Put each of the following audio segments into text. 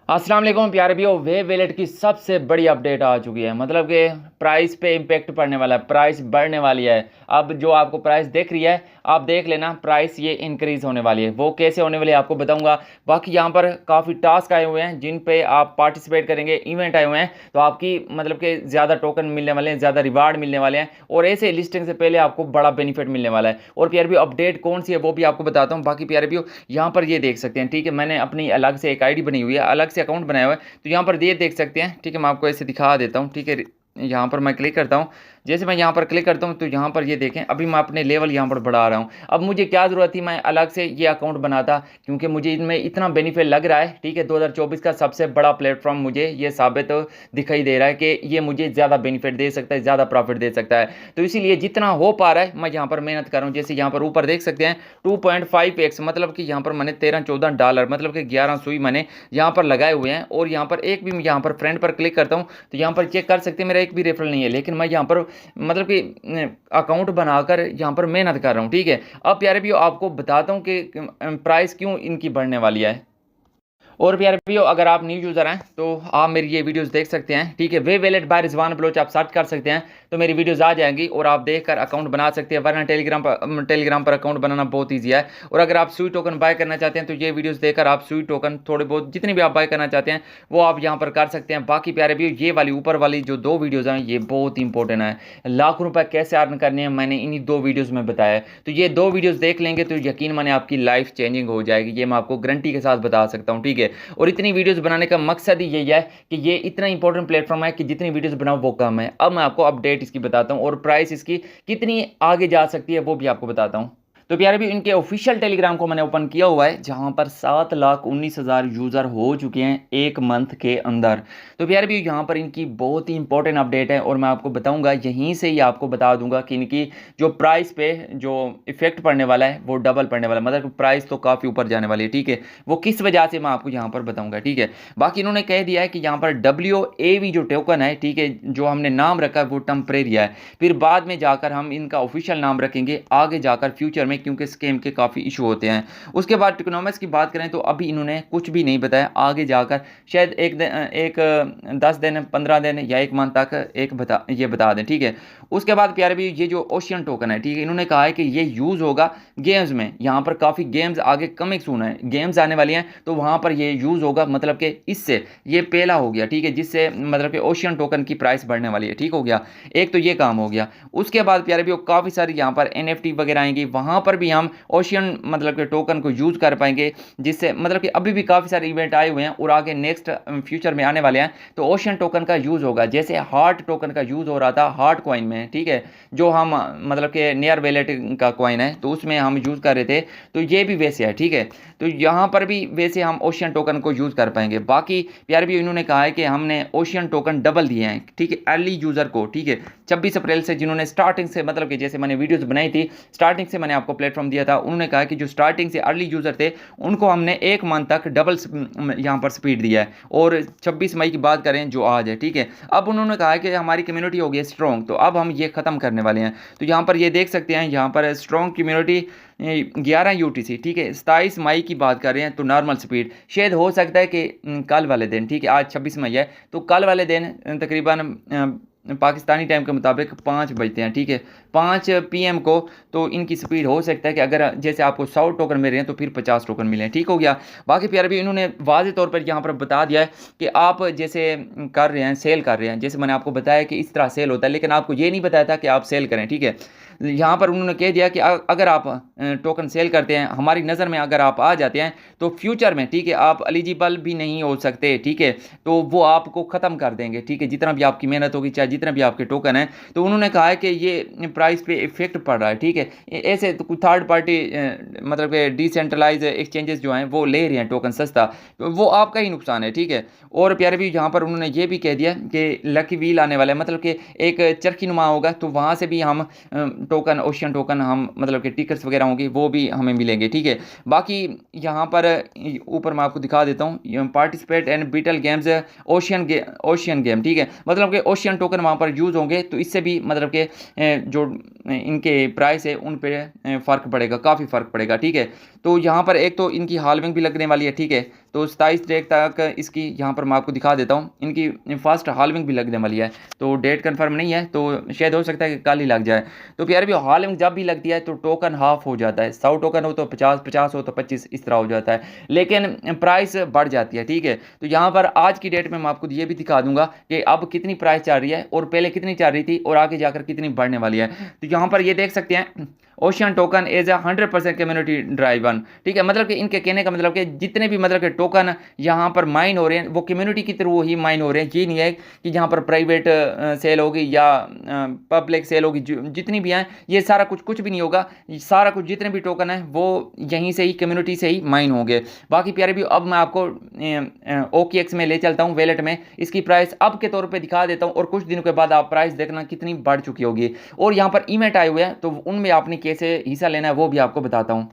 अस्सलाम वालेकुम प्यारे भाइयों, वेव वैलेट की सबसे बड़ी अपडेट आ चुकी है। मतलब कि प्राइस पे इम्पेक्ट पड़ने वाला है, प्राइस बढ़ने वाली है। अब जो आपको प्राइस देख रही है, आप देख लेना प्राइस ये इंक्रीज होने वाली है। वो कैसे होने वाली है आपको बताऊंगा। बाकी यहाँ पर काफ़ी टास्क आए हुए हैं जिन पे आप पार्टिसिपेट करेंगे, इवेंट आए हुए हैं, तो आपकी मतलब कि ज़्यादा टोकन मिलने वाले हैं, ज़्यादा रिवार्ड मिलने वाले हैं और ऐसे लिस्टिंग से पहले आपको बड़ा बेनिफिट मिलने वाला है। और प्यारे भाइयों अपडेट कौन सी है वो भी आपको बताता हूँ। बाकी प्यारे भाइयों यहाँ पर ये देख सकते हैं, ठीक है, मैंने अपनी अलग से एक आईडी बनी हुई है, अलग से अकाउंट बनाया हुआ है, तो यहाँ पर ये देख सकते हैं। ठीक है, मैं आपको ऐसे दिखा देता हूँ। ठीक है, यहाँ पर मैं क्लिक करता हूँ। जैसे मैं यहाँ पर क्लिक करता हूँ तो यहाँ पर ये देखें, अभी मैं अपने लेवल यहाँ पर बढ़ा रहा हूँ। अब मुझे क्या ज़रूरत थी मैं अलग से ये अकाउंट बनाता, क्योंकि मुझे इनमें इतना बेनिफिट लग रहा है। ठीक है, 2024 का सबसे बड़ा प्लेटफॉर्म मुझे ये साबित दिखाई दे रहा है कि ये मुझे ज़्यादा बेनिफिट दे सकता है, ज़्यादा प्रॉफिट दे सकता है। तो इसीलिए जितना हो पा रहा है मैं यहाँ पर मेहनत कर रहा हूँ। जैसे यहाँ पर ऊपर देख सकते हैं 2.5x, मतलब कि यहाँ पर मैंने $13-14, मतलब कि 11 सुई मैंने यहाँ पर लगाए हुए हैं। और यहाँ पर एक भी यहाँ पर फ्रेंड पर क्लिक करता हूँ तो यहाँ पर चेक कर सकते हैं मेरा एक भी रेफरल नहीं है, लेकिन मैं यहाँ पर मतलब कि अकाउंट बनाकर यहाँ पर मेहनत कर रहा हूँ। ठीक है, अब प्यारे भी आपको बताता हूँ कि प्राइस क्यों इनकी बढ़ने वाली है। और प्यारे भैया अगर आप न्यू यूज़र हैं तो आप मेरी ये वीडियोस देख सकते हैं। ठीक है, वे वैलेट बाय रिजवान बलोच आप सर्च कर सकते हैं तो मेरी वीडियोस आ जाएंगी और आप देखकर अकाउंट बना सकते हैं। वरना टेलीग्राम पर अकाउंट बनाना बहुत ईजी है। और अगर आप स्वी टोकन बाय करना चाहते हैं तो ये वीडियोस देखकर आप स्वी टोकन थोड़े बहुत जितने भी आप बाय करना चाहते हैं वो आप यहाँ पर कर सकते हैं। बाकी प्यारे भैया ये वाली ऊपर वाली जो दो वीडियोज़ हैं ये बहुत इंपॉर्टेंट है। लाखों रुपये कैसे अर्न करने हैं मैंने इन्हीं दो वीडियोज़ में बताया है। तो ये दो वीडियोज़ देख लेंगे तो यकीन माने आपकी लाइफ चेंजिंग हो जाएगी, ये मैं आपको गारंटी के साथ बता सकता हूँ। ठीक है, और इतनी वीडियोस बनाने का मकसद ही यही है कि ये इतना इंपॉर्टेंट प्लेटफॉर्म है कि जितनी वीडियोस बनाओ वो कम है। अब मैं आपको अपडेट इसकी बताता हूँ और प्राइस इसकी कितनी आगे जा सकती है वो भी आपको बताता हूँ। तो प्यारे भी इनके ऑफिशियल टेलीग्राम को मैंने ओपन किया हुआ है जहां पर 7,19,000 यूज़र हो चुके हैं एक मंथ के अंदर। तो प्यारे भी यहाँ पर इनकी बहुत ही इंपॉर्टेंट अपडेट है और मैं आपको बताऊंगा, यहीं से ही आपको बता दूंगा कि इनकी जो प्राइस पे जो इफेक्ट पड़ने वाला है वो डबल पड़ने वाला है। मतलब प्राइस तो काफ़ी ऊपर जाने वाली है। ठीक है, वो किस वजह से मैं आपको यहाँ पर बताऊंगा। ठीक है, बाकी इन्होंने कह दिया है कि यहाँ पर WAV जो टोकन है, ठीक है, जो हमने नाम रखा है वो टेम्परेरी है, फिर बाद में जाकर हम इनका ऑफिशियल नाम रखेंगे आगे जाकर फ्यूचर में, क्योंकि स्कैम के काफ़ी इशू होते हैं। उसके बाद टिकोनॉमिक्स की बात करें तो अभी इन्होंने कुछ भी नहीं बताया। आगे जाकर शायद एक 10 दिन 15 दिन या एक मंथ तक ये बता दें। ठीक है, उसके बाद प्यारे भी ये जो ओशियन टोकन है, ठीक है, इन्होंने कहा है कि ये यूज़ होगा गेम्स में। यहाँ पर काफ़ी गेम्स आगे कमिंग सून है, गेम्स आने वाली हैं तो वहाँ पर ये यूज़ होगा। मतलब कि इससे ये पहला हो गया। ठीक है, जिससे मतलब कि ओशियन टोकन की प्राइस बढ़ने वाली है। ठीक हो गया, एक तो ये काम हो गया। उसके बाद प्यारे भी काफ़ी सारी यहाँ पर NFT वगैरह आएंगी, वहाँ पर भी हम ओशियन मतलब के टोकन को यूज़ कर पाएंगे, जिससे मतलब कि अभी भी काफ़ी सारे इवेंट आए हुए हैं और आगे नेक्स्ट फ्यूचर में आने वाले हैं तो ओशियन टोकन का यूज़ होगा। जैसे हार्ट टोकन का यूज़ हो रहा था हार्ट कॉइन में, ठीक है, जो हम मतलब कि नियर वैलेट का कॉइन है तो उसमें हम यूज़ कर रहे थे, तो ये भी वैसे है। ठीक है, तो यहाँ पर भी वैसे हम ओशियन टोकन को यूज़ कर पाएंगे। बाकी प्यार भी इन्होंने कहा है कि हमने ओशियन टोकन डबल दिए हैं। ठीक है, अर्ली यूज़र को, ठीक है, 26 अप्रैल से जिन्होंने स्टार्टिंग से मतलब कि जैसे मैंने वीडियोस बनाई थी स्टार्टिंग से मैंने आपको प्लेटफॉर्म दिया था, उन्होंने कहा कि जो स्टार्टिंग से अर्ली यूज़र थे उनको हमने एक मंथ तक डबल यहाँ पर स्पीड दिया है। और 26 मई की बात करें जो आज है, ठीक है, अब उन्होंने कहा कि हमारी कम्युनिटी हो गई स्ट्रॉन्ग, तो अब हम ये ख़त्म करने वाले हैं। तो यहाँ पर ये देख सकते हैं, यहाँ पर स्ट्रॉन्ग कम्युनिटी 11 UTC, ठीक है, 27 मई की बात कर रहे हैं तो नॉर्मल स्पीड शायद हो सकता है कि कल वाले दिन, ठीक है, आज 26 मई है तो कल वाले दिन तकरीबन पाकिस्तानी टाइम के मुताबिक 5 बजते हैं, ठीक है, 5 PM को, तो इनकी स्पीड हो सकता है कि अगर जैसे आपको 100 टोकन मिल रहे हैं तो फिर 50 टोकन मिले। ठीक हो गया। बाकी प्यारे भी इन्होंने वाज़े तौर पर यहाँ पर बता दिया है कि आप जैसे कर रहे हैं सेल कर रहे हैं, जैसे मैंने आपको बताया कि इस तरह सेल होता है, लेकिन आपको ये नहीं बताया था कि आप सेल करें। ठीक है, यहाँ पर उन्होंने कह दिया कि अगर आप टोकन सेल करते हैं, हमारी नज़र में अगर आप आ जाते हैं तो फ्यूचर में, ठीक है, आप एलिजिबल भी नहीं हो सकते। ठीक है, तो वो आपको ख़त्म कर देंगे। ठीक है, जितना भी आपकी मेहनत होगी, चाहे जितना भी आपके टोकन है, तो उन्होंने कहा है कि ये प्राइस पे इफेक्ट पड़ रहा है। ठीक है, ऐसे तो कुछ थर्ड पार्टी मतलब कि डिसेंट्रलाइज एक्सचेंजेस जो हैं वो ले रहे हैं टोकन सस्ता, तो वो आपका ही नुकसान है। ठीक है, और प्यारे भी यहाँ पर उन्होंने ये भी कह दिया कि लकी व्हील आने वाला है, मतलब कि एक चरखी नुमा होगा, तो वहाँ से भी हम टोकन ओशियन टोकन हम मतलब कि टिकट्स वगैरह होंगी वो भी हमें मिलेंगे। ठीक है, बाकी यहाँ पर ऊपर मैं आपको दिखा देता हूँ, participate and beetle games ocean game, ठीक है, मतलब कि ओशियन टोकन वहाँ पर यूज़ होंगे, तो इससे भी मतलब कि जो इनके प्राइस है उन पे फ़र्क पड़ेगा, काफ़ी फ़र्क पड़ेगा, ठीक है। तो यहाँ पर एक तो इनकी हाल्विंग भी लगने वाली है, ठीक है। तो 27 डेट तक इसकी यहाँ पर मैं आपको दिखा देता हूँ, इनकी फर्स्ट हाल्विंग भी लगने वाली है। तो डेट कंफर्म नहीं है, तो शायद हो सकता है कि कल ही लग जाए। तो प्यारे भी हाल्विंग जब भी लगती है तो टोकन हाफ हो जाता है, 100 टोकन हो तो 50, 50 हो तो 25, इस तरह हो जाता है, लेकिन प्राइस बढ़ जाती है, ठीक है। तो यहाँ पर आज की डेट में मैं आपको ये भी दिखा दूंगा कि अब कितनी प्राइस चल रही है और पहले कितनी चल रही थी और आगे जाकर कितनी बढ़ने वाली है। तो यहाँ पर ये देख सकते हैं, ocean token is 100% community driven, ठीक है। मतलब कि इनके कहने का मतलब कि जितने भी मतलब कि टोकन यहाँ पर माइन हो रहे हैं वो कम्युनिटी की थ्रू ही माइन हो रहे हैं। ये नहीं है कि यहाँ पर प्राइवेट सेल होगी या पब्लिक सेल होगी, जितनी भी हैं ये सारा कुछ भी नहीं होगा, सारा कुछ जितने भी टोकन है वो यहीं से ही कम्युनिटी से ही माइन होंगे। बाकी प्यारे भी अब मैं आपको OKX में ले चलता हूँ, वैलेट में इसकी प्राइस अब के तौर पे दिखा देता हूँ और कुछ दिनों के बाद आप प्राइस देखना कितनी बढ़ चुकी होगी। और यहाँ पर इवेंट आए हुए हैं तो उनमें आपने कैसे हिस्सा लेना है वो भी आपको बताता हूँ।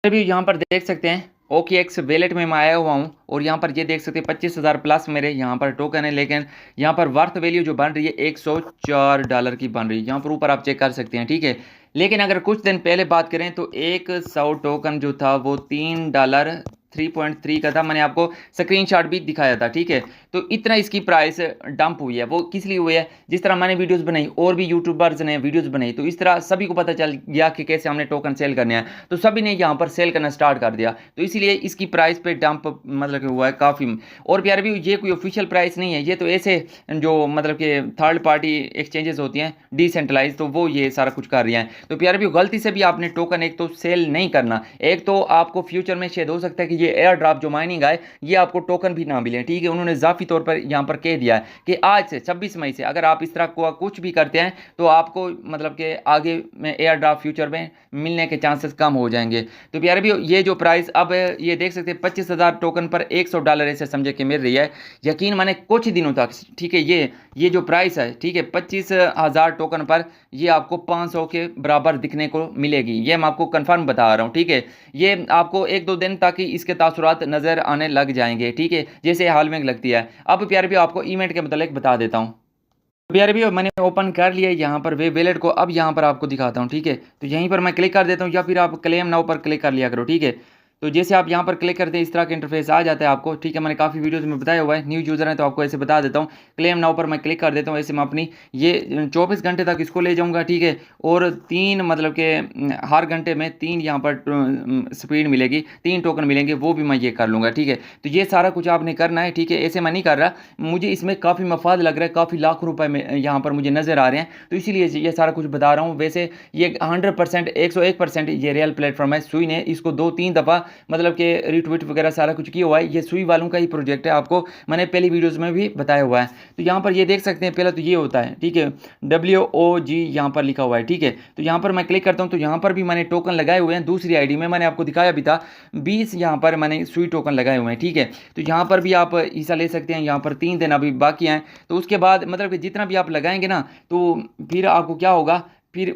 भी यहाँ पर देख सकते हैं OKX वैलेट में मैं आया हुआ हूँ और यहाँ पर ये देख सकते हैं 25,000 प्लस मेरे यहाँ पर टोकन है, लेकिन यहाँ पर वर्थ वैल्यू जो बन रही है $104 की बन रही है। यहाँ पर ऊपर आप चेक कर सकते हैं, ठीक है। लेकिन अगर कुछ दिन पहले बात करें तो 100 टोकन जो था वो $3 3.3 का था, मैंने आपको स्क्रीनशॉट भी दिखाया था, ठीक है। तो इतना इसकी प्राइस डंप हुई है। वो किस लिए हुई है, जिस तरह मैंने वीडियोस बनाई और भी यूट्यूबर्स ने वीडियोस बनाई तो इस तरह सभी को पता चल गया कि कैसे हमने टोकन सेल करने हैं, तो सभी ने यहाँ पर सेल करना स्टार्ट कर दिया, तो इसीलिए इसकी प्राइस पे डंप मतलब कि हुआ है काफ़ी। और प्यारे भी ये कोई ऑफिशियल प्राइस नहीं है, ये तो ऐसे जो मतलब कि थर्ड पार्टी एक्सचेंजेस होती हैं डिसेंट्रलाइज, तो वो ये सारा कुछ कर रही हैं। तो प्यारे भी गलती से भी आपने टोकन एक तो सेल नहीं करना, एक तो आपको फ्यूचर में शायद हो सकता है कि ये एयर ड्रॉप जो माइनिंग है ये आपको टोकन भी ना मिले, ठीक है। उन्होंने जाफी तौर पर यहाँ पर कह दिया है कि आज से 26 मई से अगर आप इस तरह को कुछ भी करते हैं तो आपको मतलब कि आगे में एयर ड्रॉप फ्यूचर में मिलने के चांसेस कम हो जाएंगे। तो प्यारे भी ये जो प्राइस अब ये देख सकते हैं 25,000 टोकन पर $100 ऐसे समझे कि मिल रही है, यकीन माने कुछ दिनों तक, ठीक है। ये जो प्राइस है, ठीक है, 25,000 टोकन पर ये आपको 500 के बराबर दिखने को मिलेगी, ये मैं आपको कंफर्म बता रहा हूँ, ठीक है। ये आपको 1-2 दिन तक ही इसके तासुरात नज़र आने लग जाएंगे, ठीक है, जैसे हाल में लगती है। अब प्यारे भी आपको इवेंट के मतलब बता देता हूँ। प्यारे भी मैंने ओपन कर लिया है यहाँ पर वे वैलेट को, अब यहाँ पर आपको दिखाता हूँ, ठीक है। तो यहीं पर मैं क्लिक कर देता हूँ या फिर आप क्लेम नाउ पर क्लिक कर लिया करो, ठीक है। तो जैसे आप यहाँ पर क्लिक करते हैं इस तरह का इंटरफेस आ जाता है आपको, ठीक है। मैंने काफ़ी वीडियोस में बताया हुआ है, न्यू यूज़र है तो आपको ऐसे बता देता हूँ। क्लेम नाउ पर मैं क्लिक कर देता हूँ, ऐसे मैं अपनी ये 24 घंटे तक इसको ले जाऊँगा, ठीक है। और 3 मतलब कि हर घंटे में 3 यहाँ पर स्पीड मिलेगी, 3 टोकन मिलेंगे, वो भी मैं ये कर लूँगा, ठीक है। तो ये सारा कुछ आपने करना है, ठीक है। ऐसे मैं नहीं कर रहा, मुझे इसमें काफ़ी मफाद लग रहा है, काफ़ी लाख रुपये में यहाँ पर मुझे नज़र आ रहे हैं, तो इसीलिए ये सारा कुछ बता रहा हूँ। वैसे ये 100% 101% ये रियल प्लेटफॉर्म है। सुई ने इसको 2-3 दफ़ा मतलब कि रीट्वीट वगैरह सारा कुछ किया हुआ है, ये सुई वालों का ही प्रोजेक्ट है, आपको मैंने पहली वीडियोस में भी बताया हुआ है। तो यहाँ पर ये देख सकते हैं, पहला तो ये होता है, ठीक है, WOG यहाँ पर लिखा हुआ है, ठीक है। तो यहाँ पर मैं क्लिक करता हूँ तो यहाँ पर भी मैंने टोकन लगाए हुए हैं, दूसरी आईडी में मैंने आपको दिखाया भी था, 20 यहाँ पर मैंने सुई टोकन लगाए हुए हैं, ठीक है। तो यहाँ पर भी आप हिस्सा ले सकते हैं, यहाँ पर 3 दिन अभी बाकी हैं। तो उसके बाद मतलब कि जितना भी आप लगाएंगे ना, तो फिर आपको क्या होगा, फिर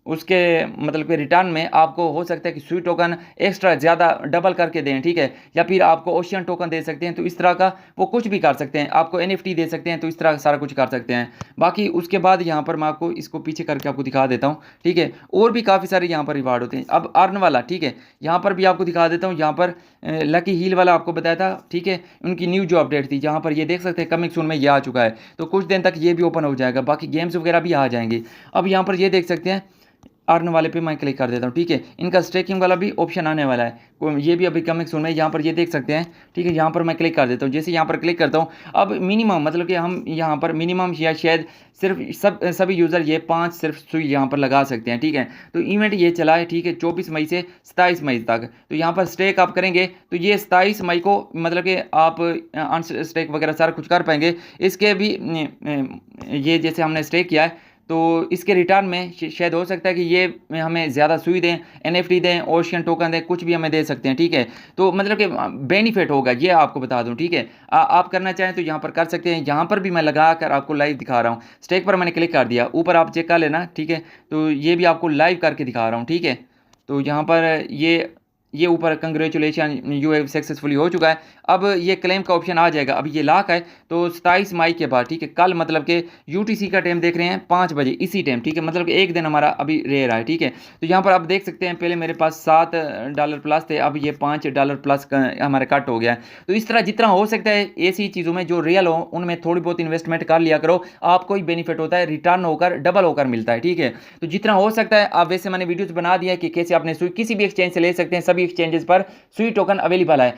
उसके मतलब कि रिटर्न में आपको हो सकता है कि सुई टोकन एक्स्ट्रा ज़्यादा डबल करके दें, ठीक है। या फिर आपको ओशियन टोकन दे सकते हैं, तो इस तरह का वो कुछ भी कर सकते हैं, आपको NFT दे सकते हैं, तो इस तरह सारा कुछ कर सकते हैं। बाकी उसके बाद यहाँ पर मैं आपको इसको पीछे करके आपको दिखा देता हूँ, ठीक है। और भी काफ़ी सारे यहाँ पर रिवार्ड होते हैं। अब अर्न वाला, ठीक है, यहाँ पर भी आपको दिखा देता हूँ। यहाँ पर लकी हील वाला आपको बताया था, ठीक है, उनकी न्यू जो अपडेट थी, यहाँ पर ये देख सकते हैं कमिंग सून में ये आ चुका है, तो कुछ दिन तक ये भी ओपन हो जाएगा, बाकी गेम्स वगैरह भी आ जाएंगे। अब यहाँ पर ये देख सकते हैं अर्न वाले पे मैं क्लिक कर देता हूँ, ठीक है। इनका स्टेकिंग वाला भी ऑप्शन आने वाला है, ये भी अभी कमिंग सून में, यहाँ पर ये देख सकते हैं, ठीक है। यहाँ पर मैं क्लिक कर देता हूँ, जैसे यहाँ पर क्लिक करता हूँ, अब मिनिमम मतलब कि हम यहाँ पर मिनिमम या शायद सिर्फ सभी यूज़र ये 5 सिर्फ सुई यहाँ पर लगा सकते हैं, ठीक है। तो इवेंट ये चला है, ठीक है, 24 मई से 27 मई तक। तो यहाँ पर स्टेक आप करेंगे तो ये 27 मई को मतलब कि आप अनस्टेक वगैरह सारा कुछ कर पाएंगे। इसके भी ये जैसे हमने स्टेक किया है तो इसके रिटर्न में शायद हो सकता है कि ये हमें ज़्यादा सुई दें, NFT दें, ओशियन टोकन दें, कुछ भी हमें दे सकते हैं, ठीक है। तो मतलब कि बेनिफिट होगा, ये आपको बता दूं, ठीक है। आप करना चाहें तो यहाँ पर कर सकते हैं। यहाँ पर भी मैं लगा कर आपको लाइव दिखा रहा हूँ, स्टेक पर मैंने क्लिक कर दिया, ऊपर आप चेक कर लेना, ठीक है। तो ये भी आपको लाइव करके दिखा रहा हूँ, ठीक है। तो यहाँ पर ये ये ऊपर कंग्रेचुलेशन यू हैव सक्सेसफुली हो चुका है। अब ये क्लेम का ऑप्शन आ जाएगा। अब ये लाख है तो 27 मई के बाद, ठीक है, कल मतलब कि यूटीसी का टाइम देख रहे हैं 5 बजे इसी टाइम, ठीक है, मतलब कि एक दिन हमारा अभी रह रहा है, ठीक है। तो यहाँ पर आप देख सकते हैं पहले मेरे पास $7 प्लस थे, अब ये $5 प्लस हमारे कट हो गया है। तो इस तरह जितना हो सकता है ऐसी चीज़ों में जो रियल हो उनमें थोड़ी बहुत इन्वेस्टमेंट कर लिया करो, आपको ही बेनिफिट होता है, रिटर्न होकर डबल होकर मिलता है, ठीक है। तो जितना हो सकता है आप, वैसे मैंने वीडियोस बना दिया है कि कैसे आपने किसी भी एक्सचेंज से ले सकते हैं, सभी एक्सचेंजेस पर सुई टोकन अवेलेबल है।